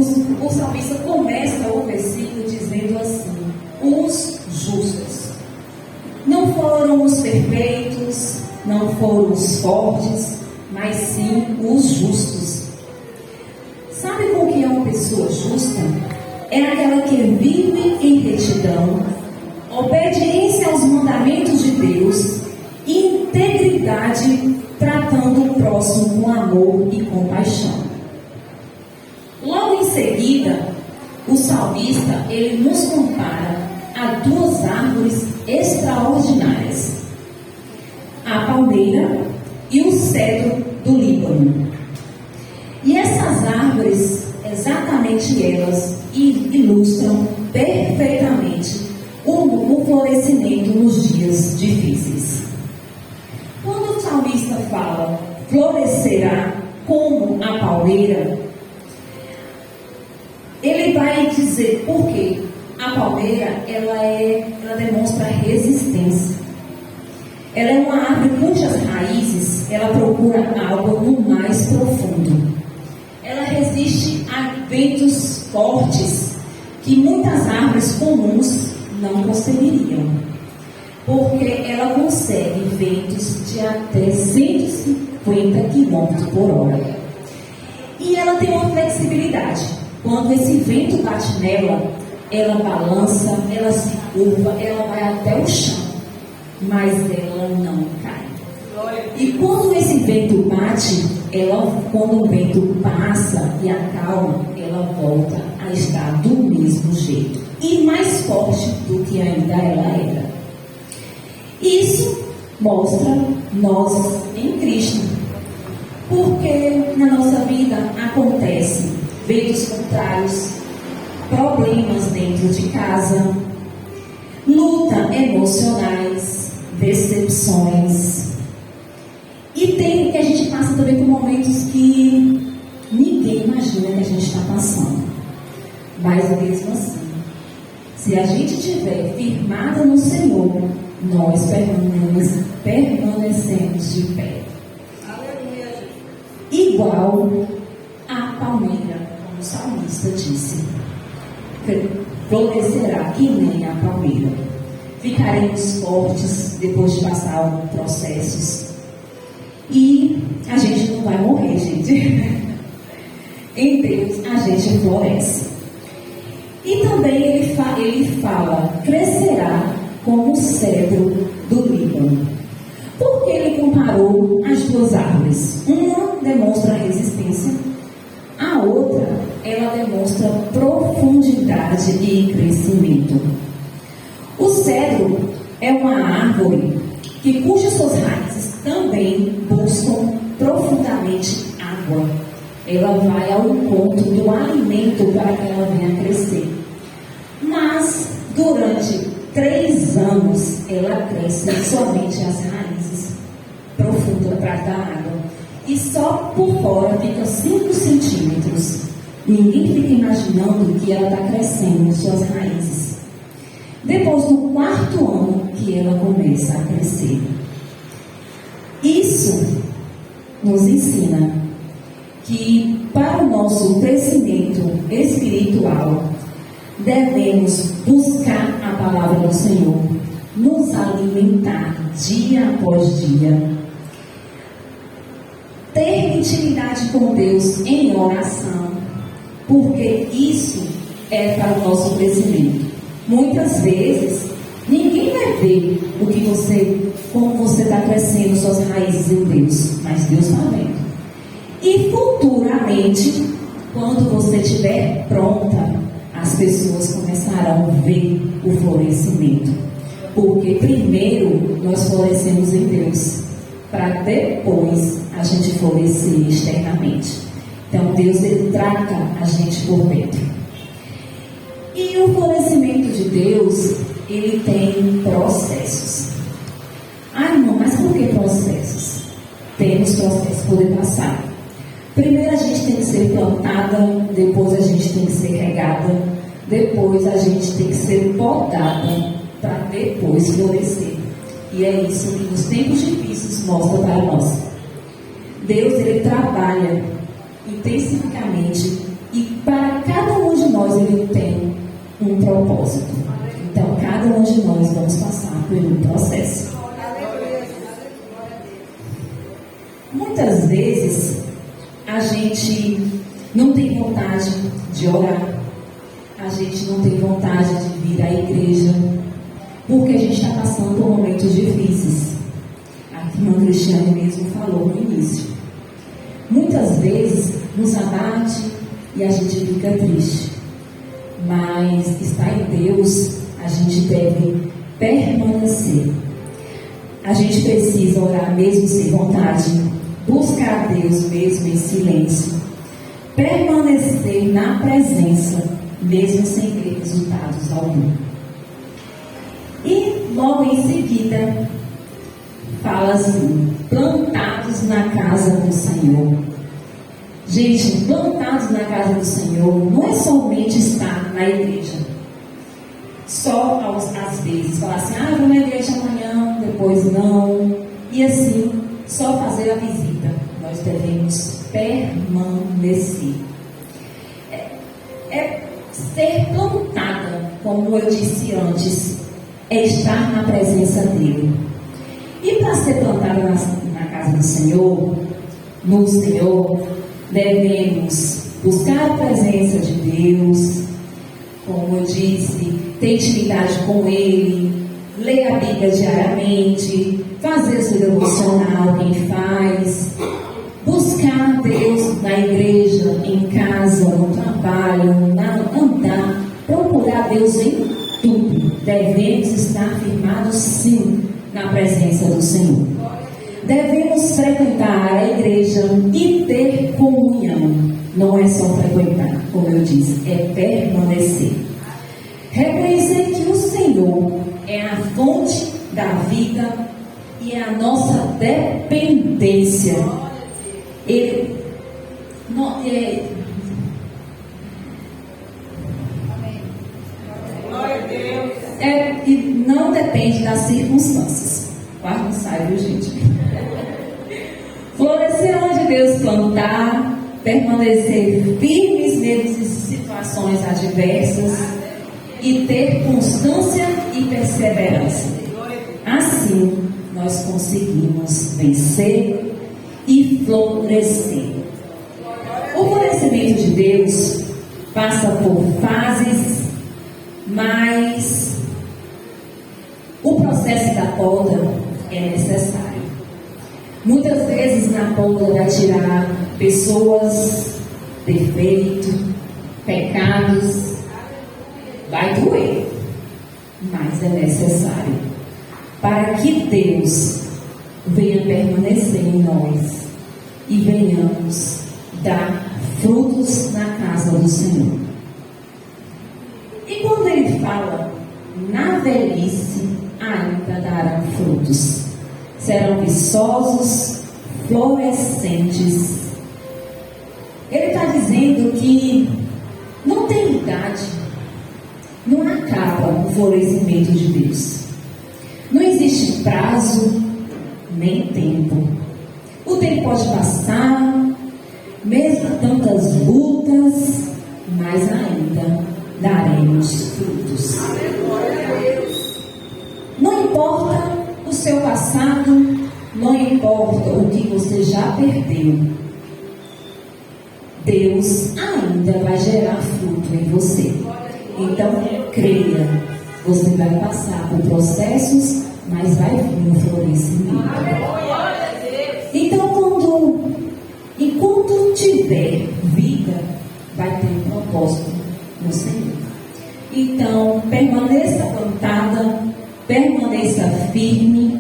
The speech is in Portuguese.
o salmista começa o versículo dizendo assim: os justos. Não foram os perfeitos, não foram os fortes, mas sim os justos. Sabe com que é uma pessoa justa? É aquela que vive em retidão, obediência aos mandamentos de Deus e integridade, tratando o próximo com amor e compaixão. Logo em seguida, o salmista ele nos compara a duas árvores extraordinárias: a palmeira e o cedro do Líbano. E essas árvores, exatamente elas, ilustram perfeitamente o florescimento nos dias difíceis. Quando o salmista fala florescerá como a palmeira, ele vai dizer por quê. A palmeira, ela demonstra resistência. Ela é uma árvore cujas raízes, ela procura água no mais profundo. Ela resiste a ventos fortes que muitas árvores comuns não conseguiriam, porque ela consegue ventos de até 150 km por hora. E ela tem uma flexibilidade. Quando esse vento bate nela, ela balança, ela se curva, ela vai até o chão, mas ela não cai. E quando esse vento bate, quando o vento passa e acalma, ela volta a estar do mesmo jeito e mais forte do que ainda ela era. Isso mostra nós em Cristo, porque na nossa vida acontece ventos contrários, problemas dentro de casa, luta emocionais, decepções. E tem que a gente passa também por momentos que ninguém imagina que a gente está passando. Mas mesmo assim, se a gente estiver firmada no Senhor, nós permanecemos de pé. Aleluia. Igual a palmeira, como o salmista disse, florescerá que nem a palmeira. Ficaremos fortes depois de passar processos. E a gente não vai morrer, gente. Em Deus a gente floresce. E também ele fala, crescerá como o cedro do Líbano. Porque ele comparou as duas árvores. Uma demonstra resistência, a outra, ela demonstra profundidade e crescimento. O cedro é uma árvore cujas suas raízes também buscam profundamente água. Ela vai ao encontro do alimento para que ela venha crescer. Mas, durante 3 anos, ela cresce somente as raízes profundas para dar água. E só por fora fica 5 centímetros. Ninguém fica imaginando que ela está crescendo suas raízes. Depois do 4º ano que ela começa a crescer. Isso nos ensina que para o nosso crescimento espiritual devemos buscar a palavra do Senhor, nos alimentar dia após dia, ter intimidade com Deus em oração, porque isso é para o nosso crescimento. Muitas vezes ninguém vai ver como você está crescendo suas raízes em Deus, mas Deus está vendo. E futuramente, quando você estiver pronta, as pessoas começarão a ver o florescimento. Porque primeiro nós florescemos em Deus, para depois a gente florescer externamente. Então Deus, ele trata a gente por dentro. E o florescimento de Deus, ele tem processos. Ah, irmão, mas por que processos? Temos processos para poder passar. Primeiro a gente tem que ser plantada, depois a gente tem que ser regada, depois a gente tem que ser podada, para depois florescer. E é isso que nos tempos difíceis mostra para nós. Deus, ele trabalha intensivamente e para cada um de nós ele tem um propósito. Então, cada um de nós vamos passar por um processo. Muitas vezes, a gente não tem vontade de orar. A gente não tem vontade de vir à igreja. Porque a gente está passando por momentos difíceis. A irmã Cristiane mesmo falou no início. Muitas vezes, nos abate e a gente fica triste. Mas está em Deus, a gente deve permanecer. A gente precisa orar mesmo sem vontade, buscar a Deus mesmo em silêncio, permanecer na presença mesmo sem ver resultados algum. E logo em seguida fala assim: plantados na casa do Senhor. Gente, plantados na casa do Senhor não é somente estar na igreja. Só às vezes falar assim: vou na igreja amanhã, depois não. E assim, só fazer a visita. Nós devemos permanecer. Ser plantada, como eu disse antes, é estar na presença dele. E para ser plantada na casa do Senhor, no Senhor, devemos buscar a presença de Deus, como eu disse, ter intimidade com Ele, ler a Bíblia diariamente, fazer o seu devocional, quem faz, buscar Deus na igreja, em casa, no trabalho, andar, procurar Deus em tudo. Devemos estar firmados sim na presença do Senhor. Devemos frequentar a igreja e ter comunhão. Não é só frequentar, como eu disse, é permanecer. Reconhecer que o Senhor é a fonte da vida e é a nossa dependência. Ele e não depende das circunstâncias. Quase não sai, viu, gente? Florescer onde Deus plantar, permanecer firmes mesmo em situações adversas e ter constância e perseverança. Assim, nós conseguimos vencer e florescer. O florescimento de Deus passa por fases, mas o processo da poda é necessário. Muitas vezes na poda vai tirar pessoas, defeitos, pecados, vai doer, mas é necessário para que Deus venha permanecer em nós e venhamos dar frutos na casa do Senhor. E quando ele fala na velhice, ainda darão frutos, serão viçosos, florescentes. Ele está dizendo que não tem idade, não acaba o florescimento de Deus. Não existe prazo, nem tempo. O tempo pode passar, mesmo tantas lutas, mas ainda daremos frutos. Não importa o seu passado, não importa o que você já perdeu, Deus ainda vai gerar fruto em você. Então, creia, você vai passar por processos, mas vai vir um florescimento. Então, enquanto tiver vida, vai ter um propósito no Senhor. Então, permaneça plantada, permaneça firme